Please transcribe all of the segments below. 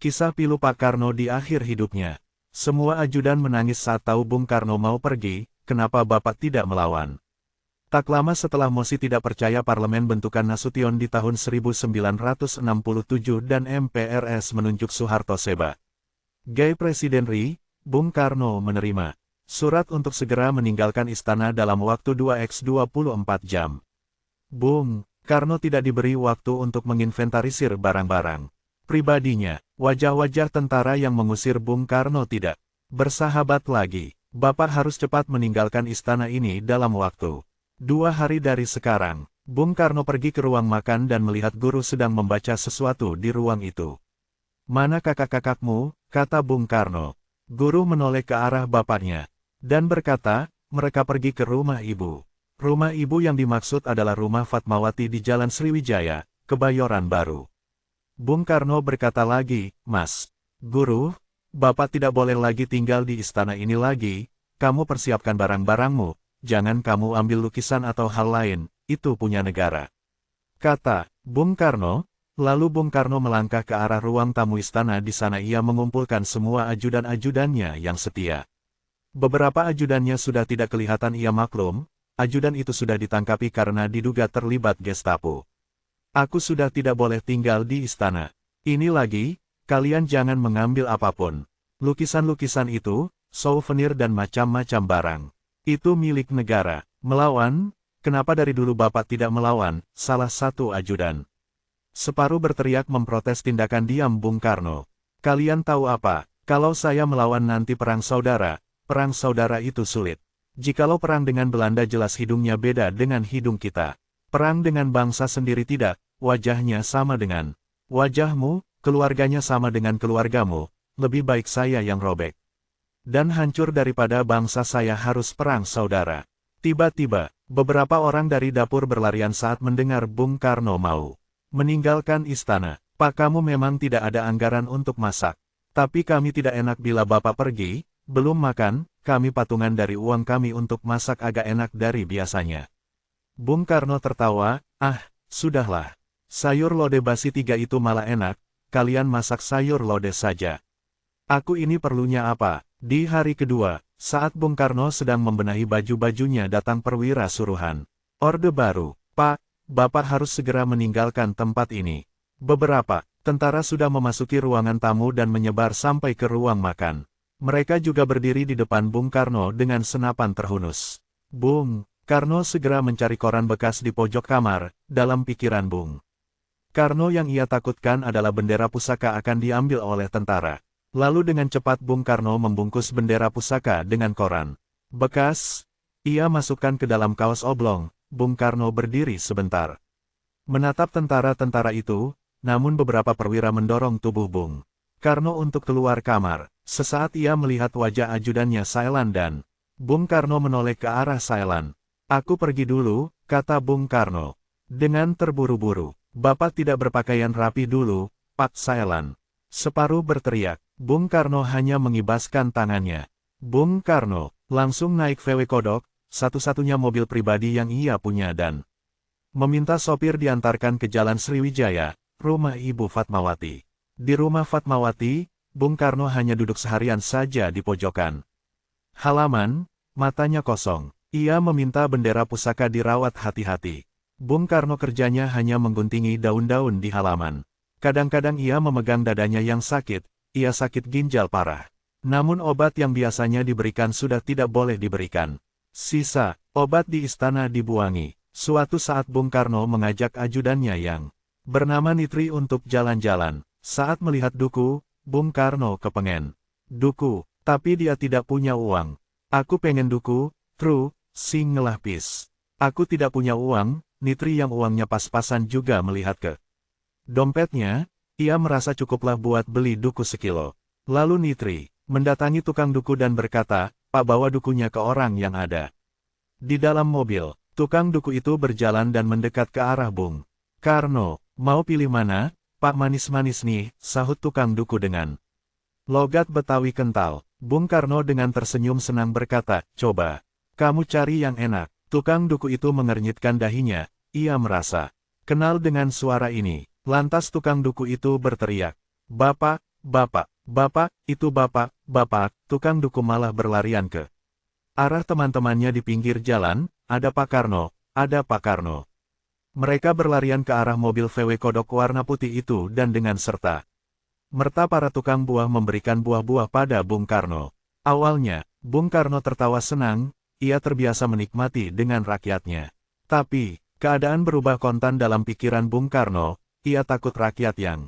Kisah pilu Pak Karno di akhir hidupnya. Semua ajudan menangis saat tahu Bung Karno mau pergi, kenapa Bapak tidak melawan? Tak lama setelah mosi tidak percaya parlemen bentukan Nasution di tahun 1967 dan MPRS menunjuk Suharto sebagai Presiden RI, Bung Karno menerima surat untuk segera meninggalkan istana dalam waktu 2x24 jam. Bung Karno tidak diberi waktu untuk menginventarisir barang-barang pribadinya. Wajah-wajah tentara yang mengusir Bung Karno tidak bersahabat lagi. Bapak harus cepat meninggalkan istana ini dalam waktu 2 hari dari sekarang. Bung Karno pergi ke ruang makan dan melihat guru sedang membaca sesuatu di ruang itu. Mana kakak-kakakmu? Kata Bung Karno. Guru menoleh ke arah bapaknya dan berkata, mereka pergi ke rumah ibu. Rumah ibu yang dimaksud adalah rumah Fatmawati di Jalan Sriwijaya, Kebayoran Baru. Bung Karno berkata lagi, Mas Guru, Bapak tidak boleh lagi tinggal di istana ini lagi, kamu persiapkan barang-barangmu, jangan kamu ambil lukisan atau hal lain, itu punya negara. Kata Bung Karno, lalu Bung Karno melangkah ke arah ruang tamu istana. Di sana ia mengumpulkan semua ajudan-ajudannya yang setia. Beberapa ajudannya sudah tidak kelihatan. Ia maklum, ajudan itu sudah ditangkapi karena diduga terlibat Gestapo. Aku sudah tidak boleh tinggal di istana ini lagi, kalian jangan mengambil apapun. Lukisan-lukisan itu, souvenir dan macam-macam barang. Itu milik negara. Melawan? Kenapa dari dulu Bapak tidak melawan? Salah satu ajudan separuh berteriak memprotes tindakan diam Bung Karno. Kalian tahu apa? Kalau saya melawan nanti perang saudara itu sulit. Jikalau perang dengan Belanda jelas hidungnya beda dengan hidung kita. Perang dengan bangsa sendiri tidak. Wajahnya sama dengan wajahmu, keluarganya sama dengan keluargamu, lebih baik saya yang robek dan hancur daripada bangsa saya harus perang saudara. Tiba-tiba, beberapa orang dari dapur berlarian saat mendengar Bung Karno mau meninggalkan istana. Pak, kamu memang tidak ada anggaran untuk masak. Tapi kami tidak enak bila Bapak pergi, belum makan, kami patungan dari uang kami untuk masak agak enak dari biasanya. Bung Karno tertawa, sudahlah. Sayur lodeh basi 3 itu malah enak, kalian masak sayur lodeh saja. Aku ini perlunya apa? Di hari kedua, saat Bung Karno sedang membenahi baju-bajunya datang perwira suruhan. Orde baru, Pak, Bapak harus segera meninggalkan tempat ini. Beberapa tentara sudah memasuki ruangan tamu dan menyebar sampai ke ruang makan. Mereka juga berdiri di depan Bung Karno dengan senapan terhunus. Bung Karno segera mencari koran bekas di pojok kamar. Dalam pikiran Bung Karno yang ia takutkan adalah bendera pusaka akan diambil oleh tentara. Lalu dengan cepat Bung Karno membungkus bendera pusaka dengan koran bekas. Ia masukkan ke dalam kaos oblong. Bung Karno berdiri sebentar menatap tentara-tentara itu, namun beberapa perwira mendorong tubuh Bung Karno untuk keluar kamar. Sesaat ia melihat wajah ajudannya Sailan dan Bung Karno menoleh ke arah Sailan. Aku pergi dulu, kata Bung Karno dengan terburu-buru. Bapak tidak berpakaian rapi dulu, Pak Sailan. Separuh berteriak. Bung Karno hanya mengibaskan tangannya. Bung Karno langsung naik VW Kodok, satu-satunya mobil pribadi yang ia punya dan meminta sopir diantarkan ke Jalan Sriwijaya, rumah Ibu Fatmawati. Di rumah Fatmawati, Bung Karno hanya duduk seharian saja di pojokan halaman, matanya kosong. Ia meminta bendera pusaka dirawat hati-hati. Bung Karno kerjanya hanya mengguntingi daun-daun di halaman. Kadang-kadang ia memegang dadanya yang sakit, ia sakit ginjal parah. Namun obat yang biasanya diberikan sudah tidak boleh diberikan. Sisa obat di istana dibuangi. Suatu saat Bung Karno mengajak ajudannya yang bernama Nitri untuk jalan-jalan. Saat melihat Duku, Bung Karno kepengen Duku, tapi dia tidak punya uang. Aku pengen Duku, Tru, sing ngelahpis. Aku tidak punya uang. Nitri yang uangnya pas-pasan juga melihat ke dompetnya. Ia merasa cukuplah buat beli duku sekilo. Lalu Nitri mendatangi tukang duku dan berkata, Pak, bawa dukunya ke orang yang ada di dalam mobil. Tukang duku itu berjalan dan mendekat ke arah Bung Karno. Mau pilih mana? Pak, manis-manis nih, sahut tukang duku dengan logat Betawi kental. Bung Karno dengan tersenyum senang berkata, coba kamu cari yang enak. Tukang duku itu mengernyitkan dahinya. Ia merasa kenal dengan suara ini. Lantas tukang duku itu berteriak, Bapak, Bapak, Bapak, itu Bapak, Bapak, tukang duku malah berlarian ke arah teman-temannya di pinggir jalan, ada Pak Karno, ada Pak Karno. Mereka berlarian ke arah mobil VW kodok warna putih itu dan dengan serta merta para tukang buah memberikan buah-buah pada Bung Karno. Awalnya, Bung Karno tertawa senang, ia terbiasa menikmati dengan rakyatnya. Tapi, keadaan berubah kontan dalam pikiran Bung Karno, ia takut rakyat yang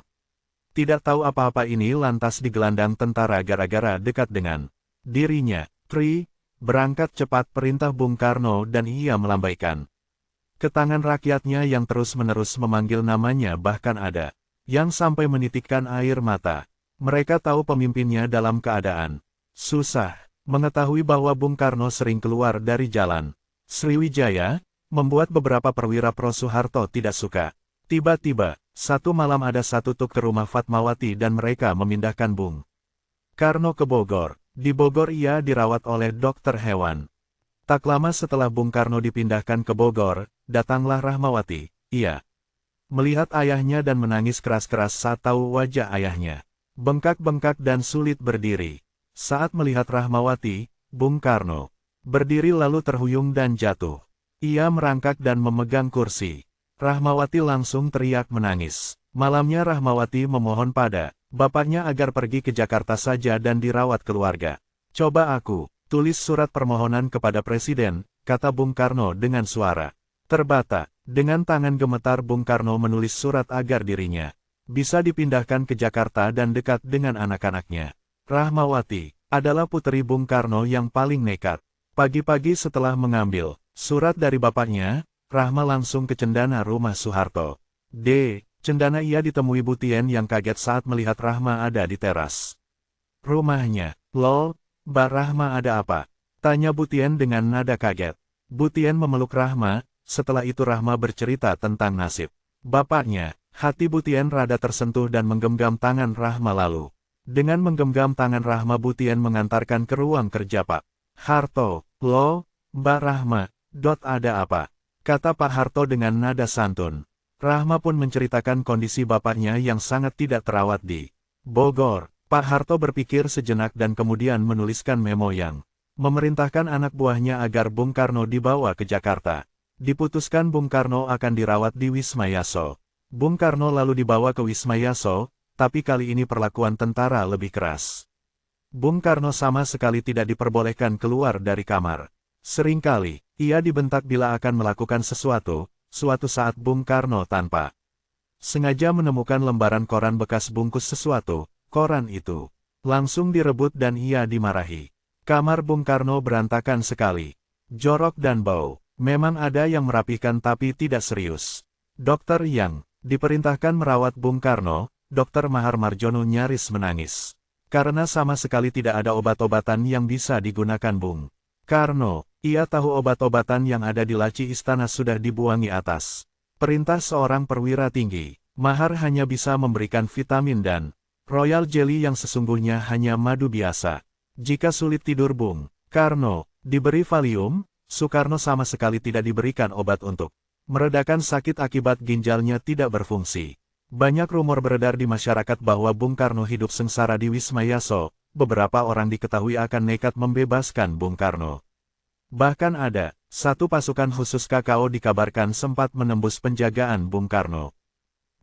tidak tahu apa-apa ini lantas digelandang tentara gara-gara dekat dengan dirinya. Tri, berangkat cepat perintah Bung Karno dan ia melambaikan ke tangan rakyatnya yang terus-menerus memanggil namanya bahkan ada yang sampai menitikkan air mata. Mereka tahu pemimpinnya dalam keadaan susah, mengetahui bahwa Bung Karno sering keluar dari jalan Sriwijaya, membuat beberapa perwira Pro Soeharto tidak suka. Tiba-tiba, satu malam ada satu tuk ke rumah Fatmawati dan mereka memindahkan Bung Karno ke Bogor. Di Bogor ia dirawat oleh dokter hewan. Tak lama setelah Bung Karno dipindahkan ke Bogor, datanglah Rahmawati. Ia melihat ayahnya dan menangis keras-keras saat tahu wajah ayahnya bengkak-bengkak dan sulit berdiri. Saat melihat Rahmawati, Bung Karno berdiri lalu terhuyung dan jatuh. Ia merangkak dan memegang kursi. Rahmawati langsung teriak menangis. Malamnya Rahmawati memohon pada bapaknya agar pergi ke Jakarta saja dan dirawat keluarga. Coba aku tulis surat permohonan kepada Presiden, kata Bung Karno dengan suara terbata. Dengan tangan gemetar Bung Karno menulis surat agar dirinya bisa dipindahkan ke Jakarta dan dekat dengan anak-anaknya. Rahmawati adalah puteri Bung Karno yang paling nekat. Pagi-pagi setelah mengambil surat dari bapaknya, Rahma langsung ke cendana rumah Soeharto. Cendana ia ditemui Butien yang kaget saat melihat Rahma ada di teras rumahnya. Lol, Mbak Rahma ada apa? Tanya Butien dengan nada kaget. Butien memeluk Rahma, setelah itu Rahma bercerita tentang nasib bapaknya. Hati Butien rada tersentuh dan menggenggam tangan Rahma lalu. Dengan menggenggam tangan Rahma Butien mengantarkan ke ruang kerja Pak Harto. Loh, Mbak Rahma, ada apa? Kata Pak Harto dengan nada santun. Rahma pun menceritakan kondisi bapaknya yang sangat tidak terawat di Bogor. Pak Harto berpikir sejenak dan kemudian menuliskan memo yang memerintahkan anak buahnya agar Bung Karno dibawa ke Jakarta. Diputuskan Bung Karno akan dirawat di Wisma Yaso. Bung Karno lalu dibawa ke Wisma Yaso, tapi kali ini perlakuan tentara lebih keras. Bung Karno sama sekali tidak diperbolehkan keluar dari kamar. Seringkali, ia dibentak bila akan melakukan sesuatu. Suatu saat Bung Karno tanpa sengaja menemukan lembaran koran bekas bungkus sesuatu. Koran itu langsung direbut dan ia dimarahi. Kamar Bung Karno berantakan sekali. Jorok dan bau. Memang ada yang merapikan tapi tidak serius. Dokter yang diperintahkan merawat Bung Karno, Dr. Mahar Marjono nyaris menangis. Karena sama sekali tidak ada obat-obatan yang bisa digunakan Bung Karno. Ia tahu obat-obatan yang ada di laci istana sudah dibuangi atas perintah seorang perwira tinggi. Mahar hanya bisa memberikan vitamin dan royal jelly yang sesungguhnya hanya madu biasa. Jika sulit tidur Bung Karno diberi Valium, Soekarno sama sekali tidak diberikan obat untuk meredakan sakit akibat ginjalnya tidak berfungsi. Banyak rumor beredar di masyarakat bahwa Bung Karno hidup sengsara di Wisma Yaso. Beberapa orang diketahui akan nekat membebaskan Bung Karno. Bahkan ada satu pasukan khusus KKO dikabarkan sempat menembus penjagaan Bung Karno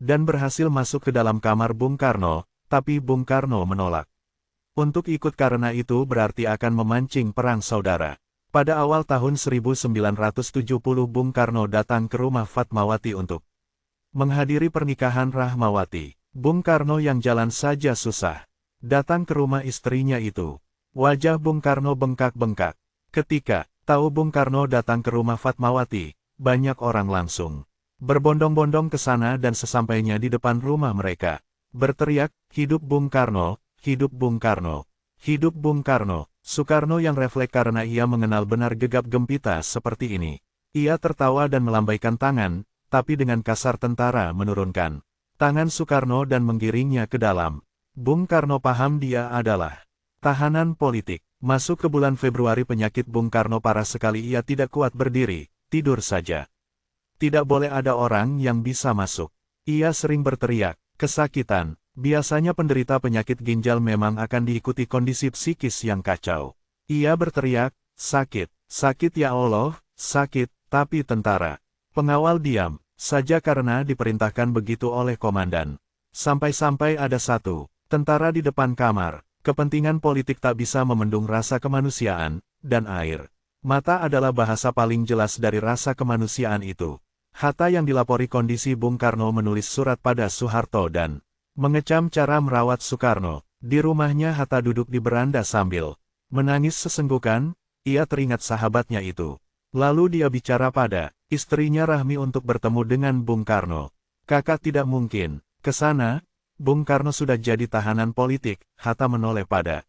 dan berhasil masuk ke dalam kamar Bung Karno, tapi Bung Karno menolak. Untuk ikut karena itu berarti akan memancing perang saudara. Pada awal tahun 1970 Bung Karno datang ke rumah Fatmawati untuk menghadiri pernikahan Rahmawati. Bung Karno yang jalan saja susah datang ke rumah istrinya itu. Wajah Bung Karno bengkak-bengkak. Ketika tahu Bung Karno datang ke rumah Fatmawati, banyak orang langsung berbondong-bondong ke sana dan sesampainya di depan rumah mereka berteriak, "Hidup Bung Karno, hidup Bung Karno, hidup Bung Karno." Soekarno yang refleks karena ia mengenal benar gegap gempita seperti ini. Ia tertawa dan melambaikan tangan, tapi dengan kasar tentara menurunkan tangan Soekarno dan menggiringnya ke dalam. Bung Karno paham dia adalah tahanan politik. Masuk ke bulan Februari penyakit Bung Karno parah sekali, ia tidak kuat berdiri, tidur saja. Tidak boleh ada orang yang bisa masuk. Ia sering berteriak, kesakitan. Biasanya penderita penyakit ginjal memang akan diikuti kondisi psikis yang kacau. Ia berteriak, sakit, sakit ya Allah, sakit, tapi tentara. Pengawal diam saja karena diperintahkan begitu oleh komandan. Sampai-sampai ada satu tentara di depan kamar. Kepentingan politik tak bisa memendung rasa kemanusiaan, dan air mata adalah bahasa paling jelas dari rasa kemanusiaan itu. Hatta yang dilapori kondisi Bung Karno menulis surat pada Soeharto dan mengecam cara merawat Soekarno. Di rumahnya Hatta duduk di beranda sambil menangis sesenggukan. Ia teringat sahabatnya itu. Lalu dia bicara pada istrinya Rahmi untuk bertemu dengan Bung Karno. Kakak tidak mungkin ke sana, Bung Karno sudah jadi tahanan politik. Hatta menoleh pada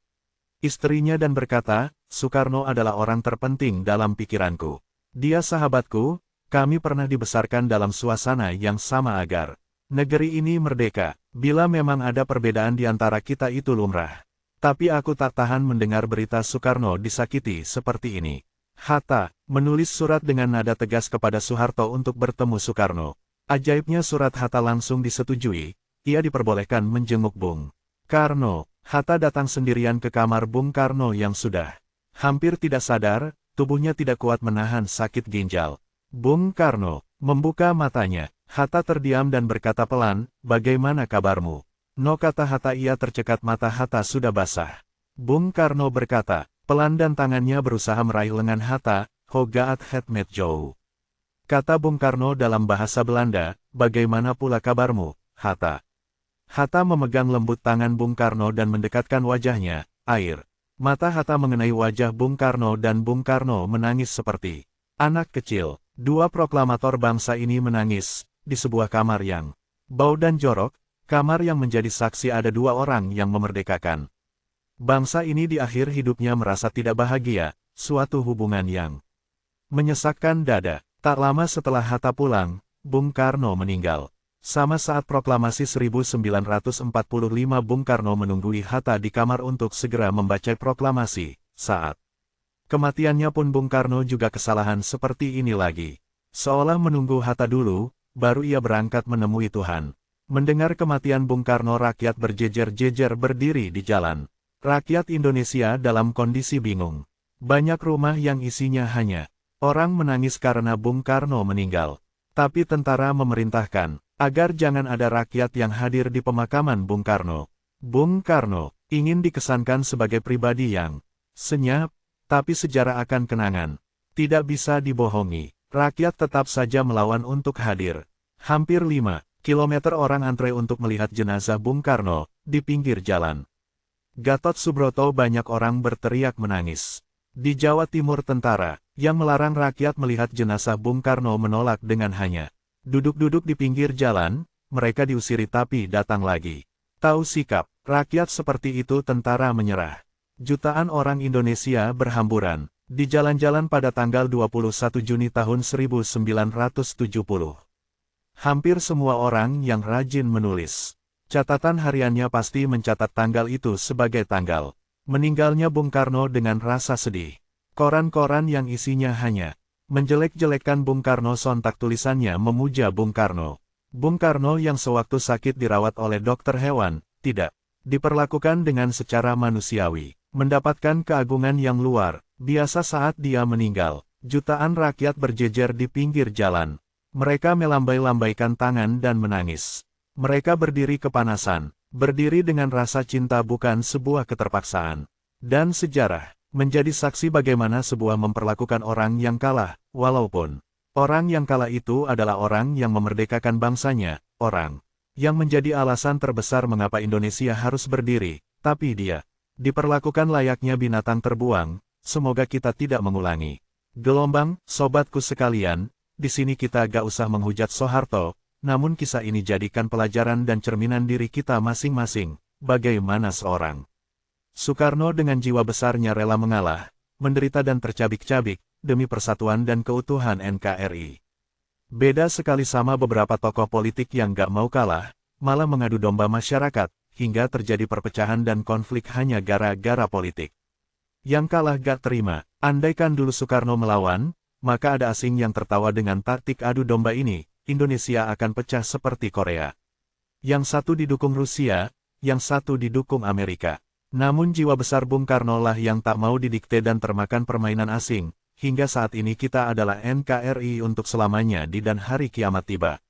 istrinya dan berkata, Soekarno adalah orang terpenting dalam pikiranku. Dia sahabatku, kami pernah dibesarkan dalam suasana yang sama agar negeri ini merdeka. Bila memang ada perbedaan di antara kita itu lumrah. Tapi aku tak tahan mendengar berita Soekarno disakiti seperti ini. Hatta menulis surat dengan nada tegas kepada Soeharto untuk bertemu Soekarno. Ajaibnya surat Hatta langsung disetujui. Ia diperbolehkan menjenguk Bung Karno. Hatta datang sendirian ke kamar Bung Karno yang sudah hampir tidak sadar, tubuhnya tidak kuat menahan sakit ginjal. Bung Karno membuka matanya. Hatta terdiam dan berkata pelan, bagaimana kabarmu? No, kata Hatta. Ia tercekat, mata Hatta sudah basah. Bung Karno berkata pelan dan tangannya berusaha meraih lengan Hatta, Hoe gaat het met jou? Kata Bung Karno dalam bahasa Belanda, bagaimana pula kabarmu, Hatta? Hatta memegang lembut tangan Bung Karno dan mendekatkan wajahnya. Air mata Hatta mengenai wajah Bung Karno dan Bung Karno menangis seperti anak kecil. Dua proklamator bangsa ini menangis di sebuah kamar yang bau dan jorok, kamar yang menjadi saksi ada dua orang yang memerdekakan bangsa ini di akhir hidupnya merasa tidak bahagia, suatu hubungan yang menyesakkan dada. Tak lama setelah Hatta pulang, Bung Karno meninggal. Sama saat proklamasi 1945, Bung Karno menunggui Hatta di kamar untuk segera membaca proklamasi. Saat kematiannya pun Bung Karno juga kesalahan seperti ini lagi. Seolah menunggu Hatta dulu, baru ia berangkat menemui Tuhan. Mendengar kematian Bung Karno, rakyat berjejer-jejer berdiri di jalan. Rakyat Indonesia dalam kondisi bingung. Banyak rumah yang isinya hanya orang menangis karena Bung Karno meninggal. Tapi tentara memerintahkan agar jangan ada rakyat yang hadir di pemakaman Bung Karno. Bung Karno ingin dikesankan sebagai pribadi yang senyap, tapi sejarah akan kenangan. Tidak bisa dibohongi. Rakyat tetap saja melawan untuk hadir. Hampir 5 kilometer orang antre untuk melihat jenazah Bung Karno di pinggir jalan. Gatot Subroto, banyak orang berteriak menangis. Di Jawa Timur, tentara yang melarang rakyat melihat jenazah Bung Karno menolak dengan hanya duduk-duduk di pinggir jalan. Mereka diusiri tapi datang lagi. Tahu sikap rakyat seperti itu, tentara menyerah. Jutaan orang Indonesia berhamburan di jalan-jalan pada tanggal 21 Juni tahun 1970. Hampir semua orang yang rajin menulis catatan hariannya pasti mencatat tanggal itu sebagai tanggal meninggalnya Bung Karno dengan rasa sedih. Koran-koran yang isinya hanya menjelek-jelekan Bung Karno sontak tulisannya memuja Bung Karno. Bung Karno yang sewaktu sakit dirawat oleh dokter hewan, tidak diperlakukan dengan secara manusiawi. Mendapatkan keagungan yang luar biasa saat dia meninggal. Jutaan rakyat berjejer di pinggir jalan. Mereka melambai-lambaikan tangan dan menangis. Mereka berdiri kepanasan, berdiri dengan rasa cinta bukan sebuah keterpaksaan. Dan sejarah menjadi saksi bagaimana sebuah memperlakukan orang yang kalah, walaupun orang yang kalah itu adalah orang yang memerdekakan bangsanya, orang yang menjadi alasan terbesar mengapa Indonesia harus berdiri, tapi dia diperlakukan layaknya binatang terbuang. Semoga kita tidak mengulangi gelombang. Sobatku sekalian, di sini kita gak usah menghujat Soeharto, namun kisah ini jadikan pelajaran dan cerminan diri kita masing-masing. Bagaimana seorang Soekarno dengan jiwa besarnya rela mengalah, menderita dan tercabik-cabik, demi persatuan dan keutuhan NKRI. Beda sekali sama beberapa tokoh politik yang gak mau kalah, malah mengadu domba masyarakat, hingga terjadi perpecahan dan konflik hanya gara-gara politik. Yang kalah gak terima, andaikan dulu Soekarno melawan, maka ada asing yang tertawa dengan taktik adu domba ini, Indonesia akan pecah seperti Korea. Yang satu didukung Rusia, yang satu didukung Amerika. Namun jiwa besar Bung Karno lah yang tak mau didikte dan termakan permainan asing. Hingga saat ini kita adalah NKRI untuk selamanya di dan hari kiamat tiba.